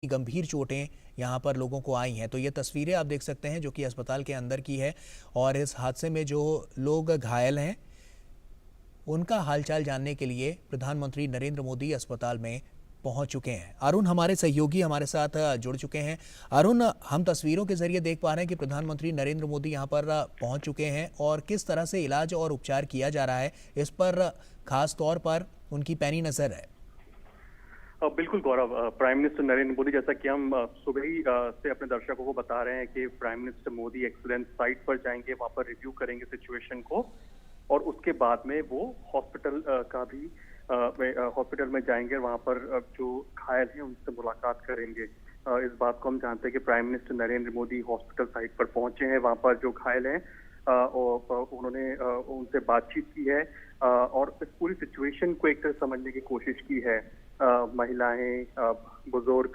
गंभीर चोटें यहाँ पर लोगों को आई हैं। तो ये तस्वीरें आप देख सकते हैं जो कि अस्पताल के अंदर की है और इस हादसे में जो लोग घायल हैं उनका हालचाल जानने के लिए प्रधानमंत्री नरेंद्र मोदी अस्पताल में पहुंच चुके हैं। अरुण हमारे सहयोगी हमारे साथ जुड़ चुके हैं। अरुण, हम तस्वीरों के जरिए देख पा रहे हैं कि प्रधानमंत्री नरेंद्र मोदी यहाँ पर पहुंच चुके हैं और किस तरह से इलाज और उपचार किया जा रहा है इस पर खास तौर पर उनकी पैनी नजर है। बिल्कुल गौरव, प्राइम मिनिस्टर नरेंद्र मोदी, जैसा कि हम सुबह ही से अपने दर्शकों को बता रहे हैं कि prime minister Modi accident site पर जाएंगे, वहां पर रिव्यू करेंगे सिचुएशन को और उसके बाद में वो हॉस्पिटल का भी हॉस्पिटल में जाएंगे। वहां पर जो घायल हैं उनसे मुलाकात करेंगे। इस बात को हम जानते हैं कि prime minister Narendra Modi hospital site पर पहुंचे हैं। वहां पर जो घायल हैं और उन्होंने उनसे बातचीत की है और इस पूरी सिचुएशन को एक तरह समझने की कोशिश की है। महिलाएं, बुजुर्ग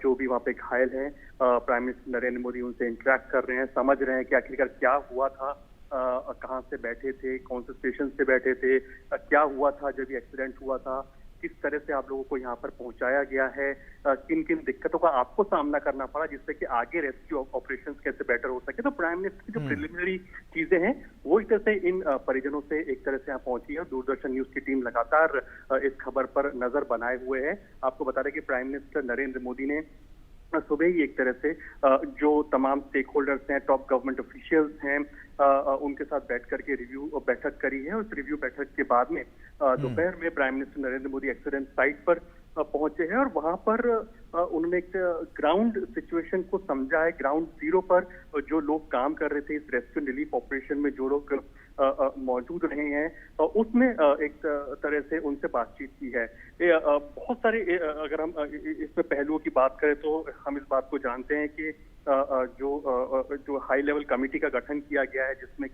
जो भी वहाँ पे घायल हैं, प्राइम मिनिस्टर नरेंद्र मोदी उनसे इंटरेक्ट कर रहे हैं, समझ रहे हैं कि आखिरकार क्या हुआ था, कहाँ से बैठे थे, कौन से स्टेशन से बैठे थे, क्या हुआ था जब ये एक्सीडेंट हुआ था, किस तरह से आप लोगों को यहाँ पर पहुंचाया गया है, किन किन दिक्कतों का आपको सामना करना पड़ा जिससे कि आगे रेस्क्यू ऑपरेशंस कैसे बेटर हो सके। तो प्राइम मिनिस्टर की जो प्रिलिमिनरी चीजें हैं वो एक तरह से इन परिजनों से एक तरह से यहाँ पहुंची है। दूरदर्शन न्यूज की टीम लगातार इस खबर पर नजर बनाए हुए है। आपको बता दें कि प्राइम मिनिस्टर नरेंद्र मोदी ने सुबह ही एक तरह से जो तमाम स्टेक होल्डर्स हैं, टॉप गवर्नमेंट ऑफिशियल्स हैं, उनके साथ बैठ करके रिव्यू बैठक करी है। उस रिव्यू बैठक के बाद में दोपहर में prime minister Narendra Modi accident site पर पहुंचे हैं और वहां पर उन्होंने एक ग्राउंड सिचुएशन को समझा है। ग्राउंड जीरो पर जो लोग काम कर रहे थे इस रेस्क्यू रिलीफ ऑपरेशन में, जो लोग मौजूद रहे हैं, उसमें एक तरह से उनसे बातचीत की है। बहुत सारे अगर हम इसमें पहलुओं की बात करें तो हम इस बात को जानते हैं कि जो हाई लेवल कमेटी का गठन किया गया है जिसमें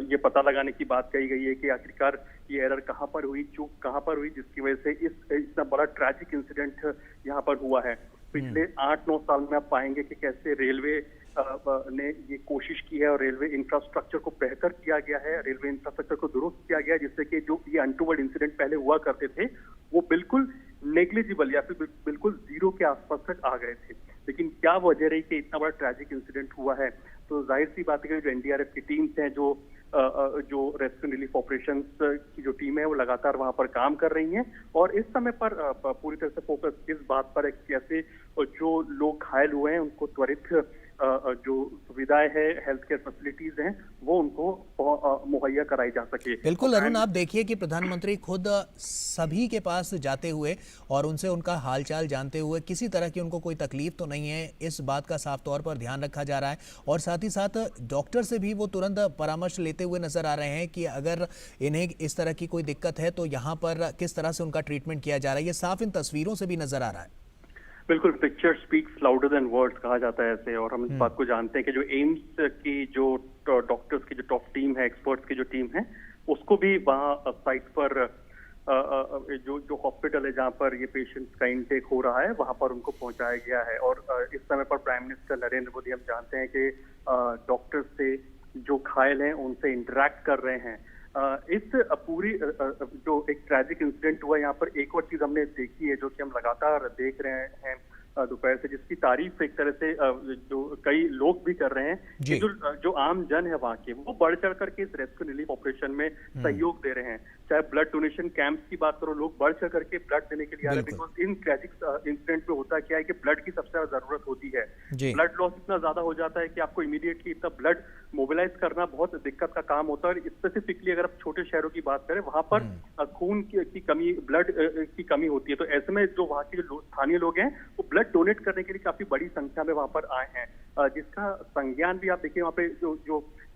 ये पता लगाने की बात कही गई है कि आखिरकार ये एरर कहां पर हुई, चूक कहां पर हुई, जिसकी वजह से इतना बड़ा ट्रैजिक इंसिडेंट यहां पर हुआ है। पिछले 8-9 साल में आप पाएंगे कि कैसे रेलवे ने ये कोशिश की है और रेलवे इंफ्रास्ट्रक्चर को बेहतर किया गया है, रेलवे इंफ्रास्ट्रक्चर को दुरुस्त किया गया जिससे कि जो ये अनटूवर्ड इंसिडेंट पहले हुआ करते थे वो बिल्कुल नेग्लिजिबल या फिर बिल्कुल जीरो के आसपास तक आ गए थे। लेकिन क्या वजह रही कि इतना बड़ा ट्रैजिक इंसिडेंट हुआ है? तो जाहिर सी बात है कि जो एनडीआरएफ की टीम्स हैं, जो रेस्क्यू रिलीफ ऑपरेशंस की जो टीम है वो लगातार वहां पर काम कर रही हैं और इस समय पर पूरी तरह से फोकस इस बात पर है कि कैसे जो लोग घायल हुए हैं उनको त्वरित जो सुविधाएं हैं, हेल्थ केयर फैसिलिटीज हैं, वो उनको मुहैया कराई जा सके। बिल्कुल अरुण, आप देखिए कि प्रधानमंत्री खुद सभी के पास जाते हुए और उनसे उनका हालचाल जानते हुए किसी तरह की उनको कोई तकलीफ तो नहीं है, इस बात का साफ तौर पर ध्यान रखा जा रहा है और साथ ही साथ डॉक्टर से भी वो तुरंत परामर्श लेते हुए नजर आ रहे हैं कि अगर इन्हें इस तरह की कोई दिक्कत है तो यहाँ पर किस तरह से उनका ट्रीटमेंट किया जा रहा है। ये साफ इन तस्वीरों से भी नजर आ रहा है। बिल्कुल, picture speaks louder than words कहा जाता है ऐसे। और हम इस बात को जानते हैं कि जो एम्स की जो डॉक्टर्स की जो टॉप टीम है, एक्सपर्ट्स की जो टीम है, उसको भी वहाँ साइट पर जो हॉस्पिटल है जहाँ पर ये पेशेंट्स का इनटेक हो रहा है वहाँ पर उनको पहुंचाया गया है। और इस समय पर प्राइम मिनिस्टर नरेंद्र मोदी, हम जानते हैं कि डॉक्टर्स से जो घायल हैं उनसे इंटरेक्ट कर रहे हैं। इस पूरी जो एक ट्रैजिक इंसिडेंट हुआ, यहाँ पर एक और चीज हमने देखी है जो कि हम लगातार देख रहे हैं दोपहर से, जिसकी तारीफ एक तरह से जो कई लोग भी कर रहे हैं कि जो आम जन है वहाँ के, वो बढ़ चढ़ करके इस रेस्क्यू रिलीफ ऑपरेशन में सहयोग दे रहे हैं। चाहे ब्लड डोनेशन कैंप्स की बात करो, लोग बढ़ चढ़ करके ब्लड देने के लिए आ रहे हैं। बिकॉज इन ट्रैजिक इंसिडेंट में होता क्या है कि ब्लड की सबसे ज्यादा जरूरत होती है। ब्लड लॉस इतना ज्यादा हो जाता है कि आपको इमीडिएटली इतना ब्लड मोबिलाइज करना बहुत दिक्कत का काम होता है। और स्पेसिफिकली अगर आप छोटे शहरों की बात करें, वहां पर खून की कमी, ब्लड की कमी होती है। तो ऐसे में जो वहाँ के जो स्थानीय लोग हैं वो ब्लड डोनेट करने के लिए काफी बड़ी संख्या में वहां पर आए हैं, जिसका संज्ञान भी आप देखिए वहाँ पे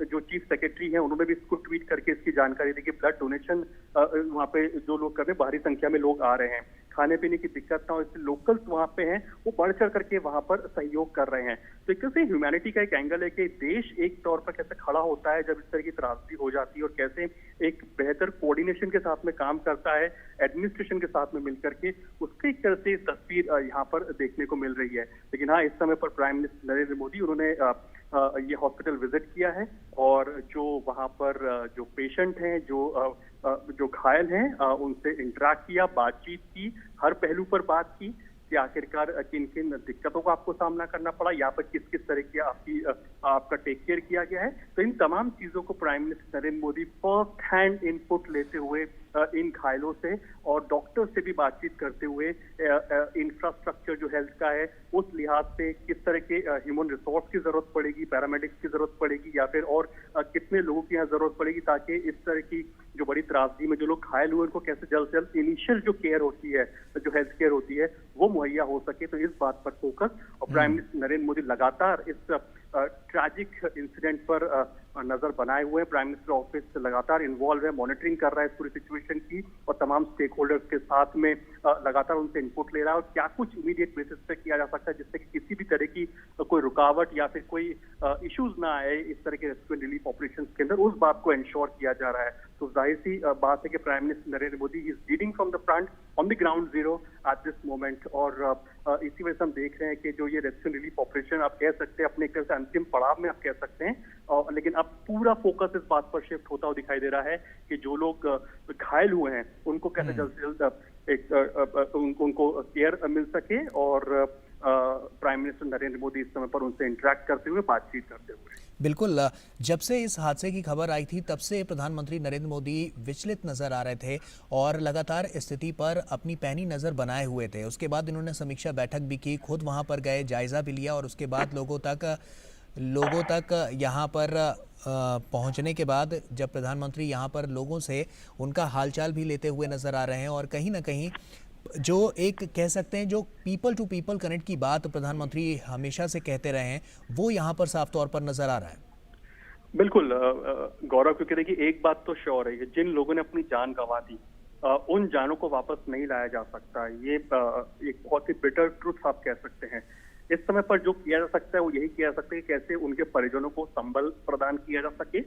जो चीफ सेक्रेटरी हैं उन्होंने भी इसको ट्वीट करके इसकी जानकारी दी कि ब्लड डोनेशन वहाँ पे जो लोग कर रहे हैं, भारी संख्या में लोग आ रहे हैं, खाने पीने की दिक्कत ना हो, इसलिए लोकल्स वहाँ पे हैं वो बढ़ चढ़ करके वहाँ पर सहयोग कर रहे हैं। तो एक तरह से ह्यूमैनिटी का एक एंगल है कि देश एक तौर पर कैसे खड़ा होता है जब इस तरह की त्रासदी हो जाती है और कैसे एक बेहतर कोऑर्डिनेशन के साथ में काम करता है एडमिनिस्ट्रेशन के साथ में मिलकर के, उसकी एक तरह से तस्वीर यहाँ पर देखने को मिल रही है। लेकिन हाँ, इस समय पर प्राइम मिनिस्टर नरेंद्र मोदी उन्होंने ये हॉस्पिटल विजिट किया है और जो वहाँ पर जो पेशेंट हैं, जो घायल हैं, उनसे इंटरेक्ट किया, बातचीत की, हर पहलू पर बात की कि आखिरकार किन किन दिक्कतों का आपको सामना करना पड़ा, यहाँ पर किस किस तरह की आपका टेक केयर किया गया है। तो इन तमाम चीजों को prime minister Narendra Modi first hand input लेते हुए इन घायलों से और डॉक्टर से भी बातचीत करते हुए इंफ्रास्ट्रक्चर जो हेल्थ का है उस लिहाज से किस तरह के ह्यूमन रिसोर्स की जरूरत पड़ेगी, पैरामेडिक्स की जरूरत पड़ेगी या फिर और कितने लोगों की यहाँ जरूरत पड़ेगी, ताकि इस तरह की जो बड़ी त्रासदी में जो लोग घायल हुए उनको कैसे जल्द से जल्द इनिशियल जो केयर होती है, जो हेल्थ केयर होती है, वो मुहैया हो सके। तो इस बात पर फोकस और प्राइम मिनिस्टर नरेंद्र मोदी लगातार इस ट्रैजिक इंसिडेंट पर नजर बनाए हुए हैं। प्राइम मिनिस्टर ऑफिस लगातार इन्वॉल्व है, मॉनिटरिंग कर रहा है इस पूरी सिचुएशन की और तमाम स्टेक होल्डर्स के साथ में लगातार उनसे इनपुट ले रहा है और क्या कुछ इमीडिएट बेसिस पे किया जा सकता है जिससे कि किसी भी तरह की कोई रुकावट या फिर कोई इश्यूज ना आए इस तरह के रेस्क्यू एंड रिलीफ ऑपरेशंस के अंदर, उस बात को इंश्योर किया जा रहा है। तो जाहिर सी बात है कि prime minister Narendra Modi is leading from the front on the ground zero at this moment और इसी वजह से हम देख रहे हैं कि जो ये रेस्क्यू एंड रिलीफ ऑपरेशन आप कह सकते हैं अपने एक तरह से अंतिम पड़ाव में आप कह सकते हैं, लेकिन अब पूरा फोकस इस बात पर शिफ्ट होता हुआ दिखाई दे रहा है कि जो लोग घायल हुए हैं उनको कैसे जल्द से जल्द उनको केयर मिल सके और प्राइम मिनिस्टर नरेंद्र मोदी इस समय पर उनसे इंटरेक्ट करते हुए बातचीत करते हुए। बिल्कुल, जब से इस हादसे की खबर आई थी तब से प्रधानमंत्री नरेंद्र मोदी विचलित नजर आ रहे थे और लगातार स्थिति पर अपनी पैनी नजर बनाए हुए थे। उसके बाद इन्होंने समीक्षा बैठक भी की, खुद वहां पर गए, जायजा भी लिया और उसके बाद लोगों तक यहाँ पर पहुंचने के बाद जब प्रधानमंत्री यहाँ पर लोगों से उनका हालचाल भी लेते हुए नजर आ रहे हैं और कहीं ना कहीं जो एक कह सकते हैं जो पीपल टू पीपल कनेक्ट की बात प्रधानमंत्री हमेशा से कहते रहे हैं वो यहाँ पर साफ तौर पर नजर आ रहा है। बिल्कुल गौरव, क्योंकि देखिए एक बात तो श्योर है कि जिन लोगों ने अपनी जान गंवा दी उन जानों को वापस नहीं लाया जा सकता। ये एक बहुत ही बिटर ट्रुथ आप कह सकते हैं। इस समय पर जो किया जा सकता है वो यही किया जा सकता है कि कैसे उनके परिजनों को संबल प्रदान किया जा सके।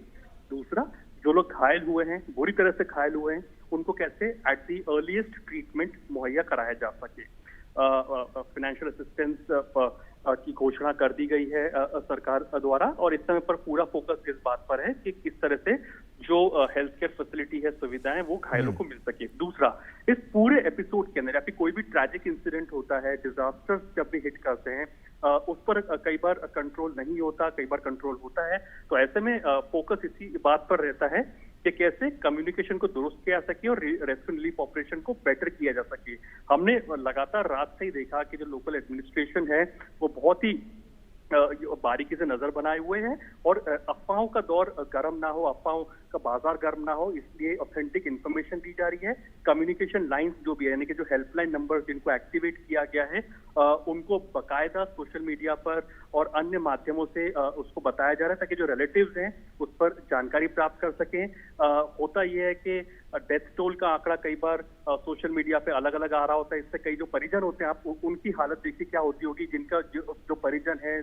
दूसरा, जो लोग घायल हुए हैं, बुरी तरह से घायल हुए हैं, उनको कैसे एट दी अर्लीस्ट ट्रीटमेंट मुहैया कराया जा सके। फाइनेंशियल असिस्टेंस की घोषणा कर दी गई है सरकार द्वारा और इस समय पर पूरा फोकस इस बात पर है कि किस तरह से जो हेल्थ केयर फैसिलिटी है, सुविधाएं वो घायलों को मिल सके। दूसरा, इस पूरे एपिसोड के अंदर या फिर कोई भी ट्रैजिक इंसिडेंट होता है, डिजास्टर्स जब भी हिट करते हैं उस पर कई बार कंट्रोल नहीं होता, कई बार कंट्रोल होता है। तो ऐसे में फोकस इसी बात पर रहता है कि कैसे कम्युनिकेशन को दुरुस्त किया जा सके और रेस्क्यू रिलीफ ऑपरेशन को बेटर किया जा सके। हमने लगातार रात से ही देखा कि जो लोकल एडमिनिस्ट्रेशन है वो बहुत ही बारीकी से नजर बनाए हुए हैं और अफवाहों का दौर गर्म ना हो, अफवाहों का बाजार गर्म ना हो, इसलिए ऑथेंटिक इंफॉर्मेशन दी जा रही है। कम्युनिकेशन लाइंस जो भी है, यानी कि जो हेल्पलाइन नंबर जिनको एक्टिवेट किया गया है उनको बकायदा सोशल मीडिया पर और अन्य माध्यमों से उसको बताया जा रहा है ताकि जो रिलेटिव्स हैं उस पर जानकारी प्राप्त कर सकें। होता यह है कि डेथ टोल का आंकड़ा कई बार सोशल मीडिया पे अलग अलग आ रहा होता है, इससे कई जो परिजन होते हैं आप उनकी हालत देखिए क्या होती होगी, जिनका जो परिजन है,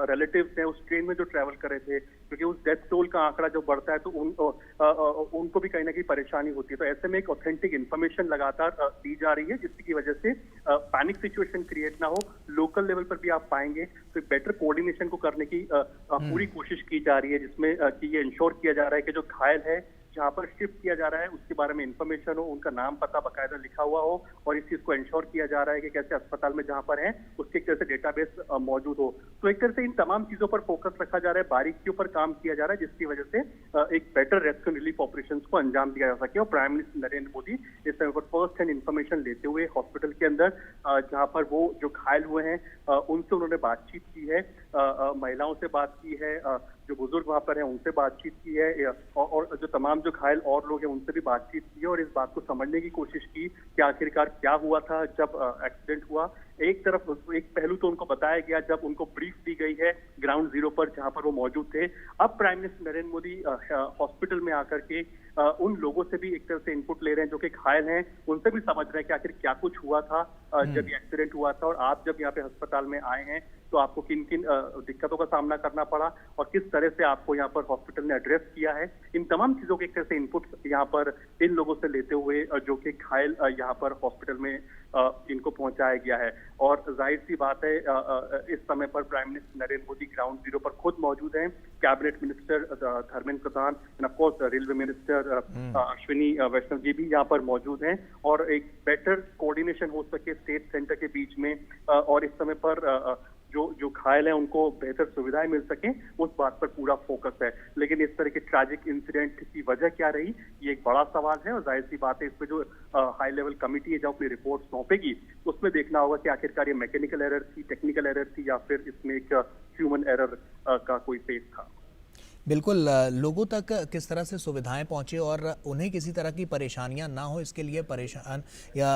रिलेटिव्स हैं उस ट्रेन में जो ट्रैवल कर रहे थे, क्योंकि उस डेथ टोल का आंकड़ा जो बढ़ता है तो उनको भी कहीं ना कहीं परेशानी होती है। तो ऐसे में एक ऑथेंटिक इन्फॉर्मेशन लगातार दी जा रही है जिसकी वजह से पैनिक सिचुएशन क्रिएट ना हो। लोकल लेवल पर भी आप पाएंगे तो बेटर कोऑर्डिनेशन को करने की पूरी कोशिश की जा रही है, जिसमें कि ये इंश्योर किया जा रहा है कि जो घायल है जहां पर शिफ्ट किया जा रहा है उसके बारे में इंफॉर्मेशन हो, उनका नाम पता बकायदा लिखा हुआ हो और इस चीज को इंश्योर किया जा रहा है कि कैसे अस्पताल में जहां पर है उसके एक तरह से डेटाबेस मौजूद हो। तो एक तरह से इन तमाम चीजों पर फोकस रखा जा रहा है, बारीकियों पर काम किया जा रहा है, जिसकी वजह से एक बेटर रेस्क्यू रिलीफ ऑपरेशंस को अंजाम दिया जा सके। और प्राइम मिनिस्टर नरेंद्र मोदी इस समय पर फर्स्ट हैंड इंफॉर्मेशन लेते हुए हॉस्पिटल के अंदर जहां पर वो जो घायल हुए हैं उनसे उन्होंने बातचीत की है, महिलाओं से बात की है, जो बुजुर्ग वहां पर हैं उनसे बातचीत की है और जो तमाम जो घायल और लोग हैं उनसे भी बातचीत की है और इस बात को समझने की कोशिश की कि आखिरकार क्या हुआ था जब एक्सीडेंट हुआ। एक तरफ एक पहलू तो उनको बताया गया जब उनको ब्रीफ दी गई है ग्राउंड जीरो पर जहां पर वो मौजूद थे। अब prime minister Narendra Modi hospital में आकर के उन लोगों से भी एक तरह से इनपुट ले रहे हैं जो कि घायल हैं, उनसे भी समझ रहे हैं कि आखिर क्या कुछ हुआ था जब ये एक्सीडेंट हुआ था और आप जब यहाँ पे अस्पताल में आए हैं तो आपको किन किन दिक्कतों का सामना करना पड़ा और किस तरह से आपको यहाँ पर हॉस्पिटल ने एड्रेस किया है। इन तमाम चीजों के एक तरह से इनपुट यहाँ पर इन लोगों से लेते हुए जो कि घायल यहाँ पर हॉस्पिटल में इनको पहुंचाया गया है। और जाहिर सी बात है इस समय पर prime minister Narendra Modi ground zero पर खुद मौजूद हैं। Cabinet minister Dharmendra Pradhan and of course railway minister Ashwini Vaishnaw ji भी यहाँ पर मौजूद हैं और एक बेटर कोऑर्डिनेशन हो सके स्टेट सेंटर के बीच में और इस समय पर जो घायल हैं उनको बेहतर सुविधाएं मिल सकें, उस बात पर पूरा फोकस है। लेकिन इस तरह के ट्रैजिक इंसिडेंट की वजह क्या रही, ये एक बड़ा सवाल है और जाहिर सी बात है इस पे जो हाई लेवल कमिटी है जो अपनी रिपोर्ट सौंपेगी उसमें देखना होगा कि आखिरकार ये मैकेनिकल एरर थी, टेक्निकल एरर थी या फिर इसमें एक ह्यूमन एरर का कोई फेस था। बिल्कुल, लोगों तक किस तरह से सुविधाएं पहुंचे और उन्हें किसी तरह की परेशानियां ना हो इसके लिए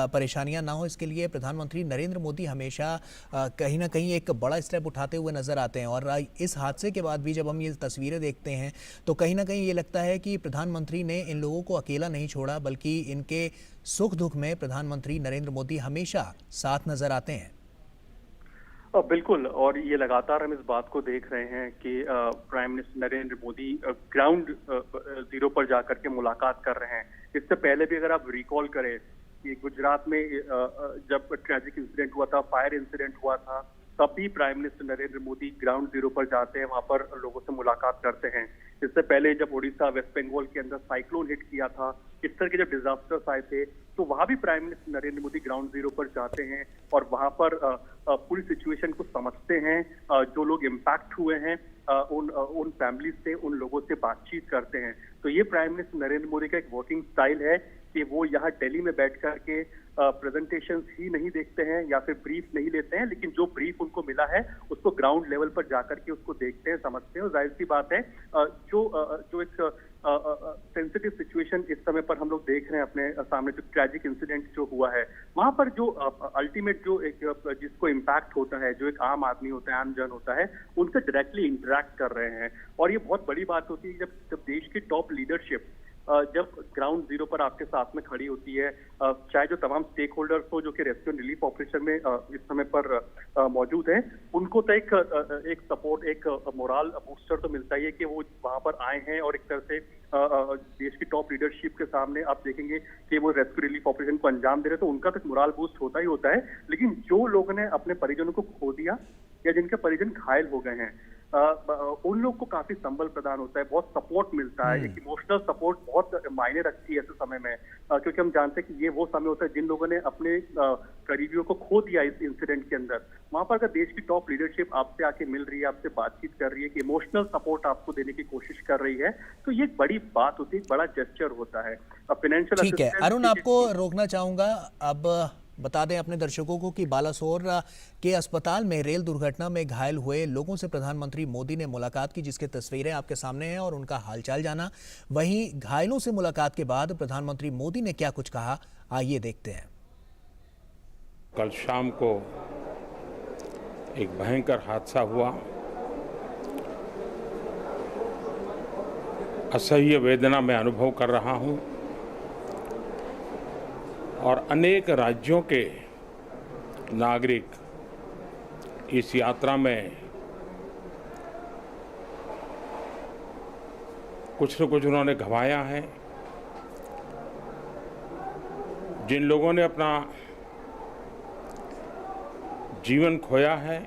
परेशानियां ना हो इसके लिए प्रधानमंत्री नरेंद्र मोदी हमेशा कहीं ना कहीं एक बड़ा स्टेप उठाते हुए नजर आते हैं। और इस हादसे के बाद भी जब हम ये तस्वीरें देखते हैं तो कहीं ना कहीं ये लगता है कि प्रधानमंत्री ने इन लोगों को अकेला नहीं छोड़ा, बल्कि इनके सुख दुख में प्रधानमंत्री नरेंद्र मोदी हमेशा साथ नजर आते हैं। बिल्कुल, और ये लगातार हम इस बात को देख रहे हैं कि prime minister Narendra Modi ground zero पर जाकर के मुलाकात कर रहे हैं। इससे पहले भी अगर आप रिकॉल करें कि गुजरात में जब ट्रैजिक इंसिडेंट हुआ था, फायर इंसिडेंट हुआ था, तब भी prime minister Narendra Modi ground zero पर जाते हैं, वहां पर लोगों से मुलाकात करते हैं। इससे पहले जब उड़ीसा, वेस्ट बंगाल के अंदर साइक्लोन हिट किया था, इस तरह के जब डिजास्टर्स आए थे, तो वहां भी prime minister Narendra Modi ground zero पर जाते हैं और वहां पर पूरी सिचुएशन को समझते हैं। जो लोग इम्पैक्ट हुए हैं उन फैमिलीज से, उन लोगों से बातचीत करते हैं। तो ये प्राइम मिनिस्टर नरेंद्र मोदी का एक वर्किंग स्टाइल है कि वो यहाँ दिल्ली में बैठ करके प्रेजेंटेशंस ही नहीं देखते हैं या फिर ब्रीफ नहीं लेते हैं, लेकिन जो ब्रीफ उनको मिला है उसको ग्राउंड लेवल पर जाकर के उसको देखते हैं, समझते हैं। और जाहिर सी बात है जो एक सेंसिटिव सिचुएशन इस समय पर हम लोग देख रहे हैं अपने सामने, जो ट्रैजिक इंसिडेंट जो हुआ है, वहां पर जो अल्टीमेट जो एक जिसको इम्पैक्ट होता है, जो एक आम आदमी होता है, आम जन होता है, उनसे डायरेक्टली इंटरेक्ट कर रहे हैं। और ये बहुत बड़ी बात होती है जब देश की टॉप लीडरशिप जब ग्राउंड जीरो पर आपके साथ में खड़ी होती है, चाहे जो तमाम स्टेक होल्डर्स हो जो कि रेस्क्यू एंड रिलीफ ऑपरेशन में इस समय पर मौजूद हैं, उनको तो एक सपोर्ट, एक मोरल बूस्टर तो मिलता ही है कि वो वहां पर आए हैं और एक तरह से देश की टॉप लीडरशिप के सामने आप देखेंगे कि वो रेस्क्यू रिलीफ ऑपरेशन को अंजाम दे रहे, तो उनका तो मोरल बूस्ट होता ही होता है। लेकिन जो लोगों ने अपने परिजनों को खो दिया या जिनके परिजन घायल हो गए हैं, उन लोग को काफी संबल प्रदान होता है, बहुत सपोर्ट मिलता है। एक इमोशनल सपोर्ट बहुत मायने रखती है ऐसे समय में, क्योंकि हम जानते हैं कि ये वो समय होता है जिन लोगों ने अपने करीबियों को खो दिया इस इंसिडेंट के अंदर। वहां पर अगर देश की टॉप लीडरशिप आपसे आके मिल रही है, आपसे बातचीत कर रही है, कि इमोशनल सपोर्ट आपको देने की कोशिश कर रही है, तो ये एक बड़ी बात होती है, एक बड़ा जेस्चर होता है। फाइनेंशियल ठीक है अरुण, आपको रोकना चाहूंगा। अब बता दें अपने दर्शकों को कि बालासोर के अस्पताल में रेल दुर्घटना में घायल हुए लोगों से प्रधानमंत्री मोदी ने मुलाकात की, जिसकी तस्वीरें आपके सामने हैं, और उनका हालचाल जाना। वहीं घायलों से मुलाकात के बाद प्रधानमंत्री मोदी ने क्या कुछ कहा, आइए देखते हैं। कल शाम को एक भयंकर हादसा हुआ। असह्य वेदना मैं अनुभव कर रहा हूं और अनेक राज्यों के नागरिक इस यात्रा में कुछ न कुछ उन्होंने गंवाया है। जिन लोगों ने अपना जीवन खोया है,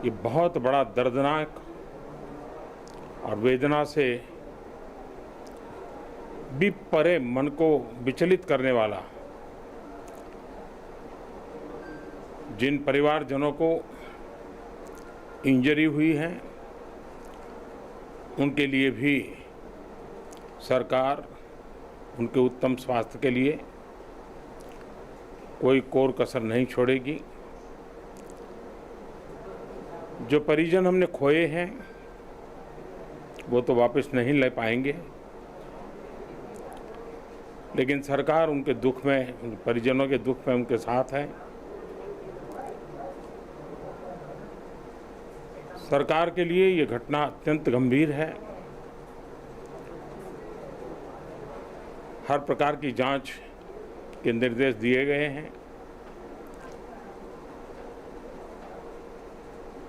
ये बहुत बड़ा दर्दनाक और वेदना से भी परे मन को विचलित करने वाला। जिन परिवारजनों को इंजरी हुई है उनके लिए भी सरकार उनके उत्तम स्वास्थ्य के लिए कोई कोर कसर नहीं छोड़ेगी। जो परिजन हमने खोए हैं वो तो वापस नहीं ले पाएंगे, लेकिन सरकार उनके दुख में, उनके परिजनों के दुख में उनके साथ है। सरकार के लिए ये घटना अत्यंत गंभीर है। हर प्रकार की जांच के निर्देश दिए गए हैं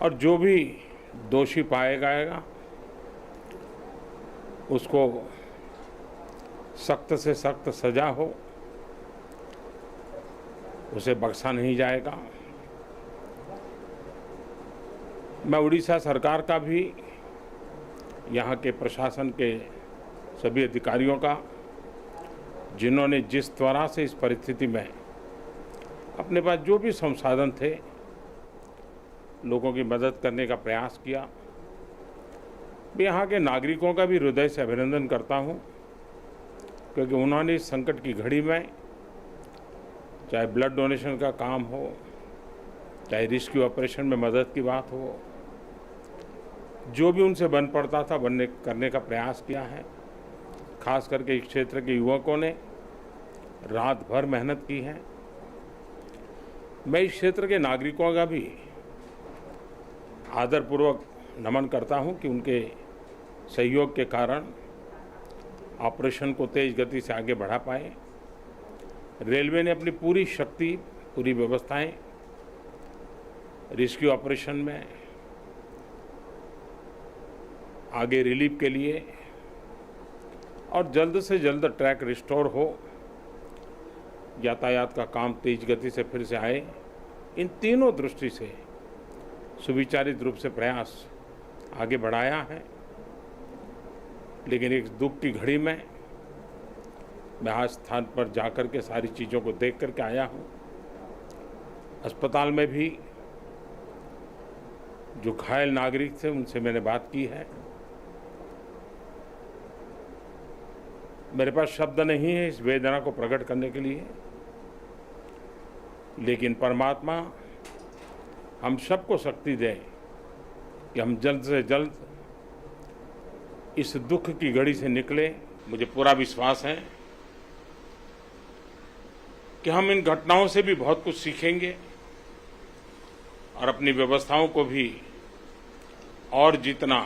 और जो भी दोषी पाया जाएगा उसको सख्त से सख्त सजा हो, उसे बख्शा नहीं जाएगा। मैं उड़ीसा सरकार का भी, यहाँ के प्रशासन के सभी अधिकारियों का जिन्होंने जिस तरह से इस परिस्थिति में अपने पास जो भी संसाधन थे लोगों की मदद करने का प्रयास किया। मैं यहाँ के नागरिकों का भी हृदय से अभिनंदन करता हूँ, क्योंकि उन्होंने इस संकट की घड़ी में चाहे ब्लड डोनेशन का काम हो, चाहे रेस्क्यू ऑपरेशन में मदद की बात हो, जो भी उनसे बन पड़ता था करने का प्रयास किया है। खास करके इस क्षेत्र के युवकों ने रात भर मेहनत की है। मैं इस क्षेत्र के नागरिकों का भी आदरपूर्वक नमन करता हूं कि उनके सहयोग के कारण ऑपरेशन को तेज गति से आगे बढ़ा पाए। रेलवे ने अपनी पूरी शक्ति, पूरी व्यवस्थाएं रेस्क्यू ऑपरेशन में आगे रिलीफ के लिए और जल्द से जल्द ट्रैक रिस्टोर हो, यातायात का काम तेज गति से फिर से आए, इन तीनों दृष्टि से सुविचारित रूप से प्रयास आगे बढ़ाया है। लेकिन एक दुख की घड़ी में मैं आज स्थान पर जाकर के सारी चीज़ों को देख करके आया हूँ। अस्पताल में भी जो घायल नागरिक थे उनसे मैंने बात की है। मेरे पास शब्द नहीं है इस वेदना को प्रकट करने के लिए, लेकिन परमात्मा हम सबको शक्ति दे कि हम जल्द से जल्द इस दुख की घड़ी से निकले। मुझे पूरा विश्वास है कि हम इन घटनाओं से भी बहुत कुछ सीखेंगे और अपनी व्यवस्थाओं को भी और जितना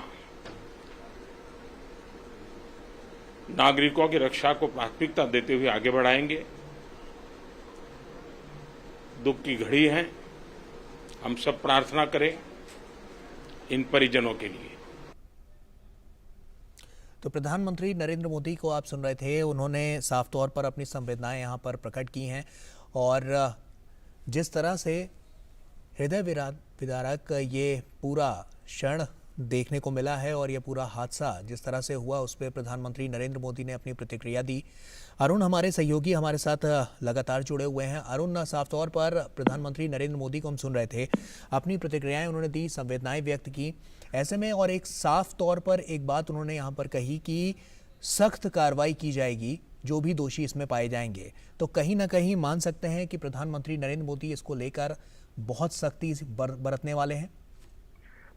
नागरिकों की रक्षा को प्राथमिकता देते हुए आगे बढ़ाएंगे। दुख की घड़ी है, हम सब प्रार्थना करें इन परिजनों के लिए। तो प्रधानमंत्री नरेंद्र मोदी को आप सुन रहे थे, उन्होंने साफ तौर पर अपनी संवेदनाएं यहाँ पर प्रकट की हैं और जिस तरह से हृदय विदारक ये पूरा क्षण देखने को मिला है और ये पूरा हादसा जिस तरह से हुआ उस पर प्रधानमंत्री नरेंद्र मोदी ने अपनी प्रतिक्रिया दी। अरुण हमारे सहयोगी हमारे साथ लगातार जुड़े हुए हैं। अरुण, साफ तौर पर प्रधानमंत्री नरेंद्र मोदी को हम सुन रहे थे, अपनी प्रतिक्रियाएं उन्होंने दी, संवेदनाएं व्यक्त की। ऐसे में और एक साफ तौर पर एक बात उन्होंने यहाँ पर कही कि सख्त कार्रवाई की जाएगी जो भी दोषी इसमें पाए जाएंगे। तो कहीं ना कहीं मान सकते हैं कि प्रधानमंत्री नरेंद्र मोदी इसको लेकर बहुत सख्ती बरतने वाले हैं।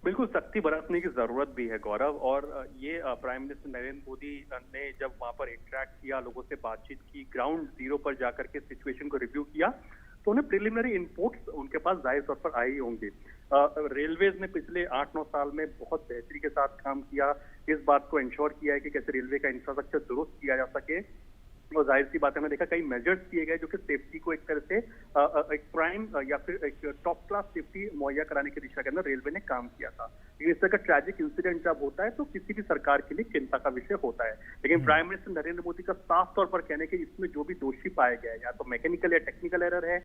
बिल्कुल सख्ती बरतने की जरूरत भी है गौरव। और ये प्राइम मिनिस्टर नरेंद्र मोदी ने जब वहां पर इंटरेक्ट किया, लोगों से बातचीत की, ग्राउंड जीरो पर जाकर के सिचुएशन को रिव्यू किया, तो उन्हें प्रिलिमिनरी इनपुट्स उनके पास जाहिर तौर पर आई होंगे। रेलवेज ने पिछले 8-9 साल में बहुत बेहतरी के साथ काम किया, इस बात को इंश्योर किया है कि कैसे रेलवे का इंफ्रास्ट्रक्चर दुरुस्त किया जा सके। और जाहिर सी बात है, हमने देखा कई मेजर्स किए गए जो कि सेफ्टी को एक तरह से एक प्राइम या फिर एक टॉप क्लास सेफ्टी मुहैया कराने की दिशा के अंदर रेलवे ने काम किया था। लेकिन इस तरह का ट्रैजिक इंसिडेंट जब होता है तो किसी भी सरकार के लिए चिंता का विषय होता है। लेकिन प्राइम मिनिस्टर नरेंद्र मोदी का साफ तौर पर कहने के इसमें जो भी दोषी पाए गए, या तो मैकेनिकल या टेक्निकल एरर है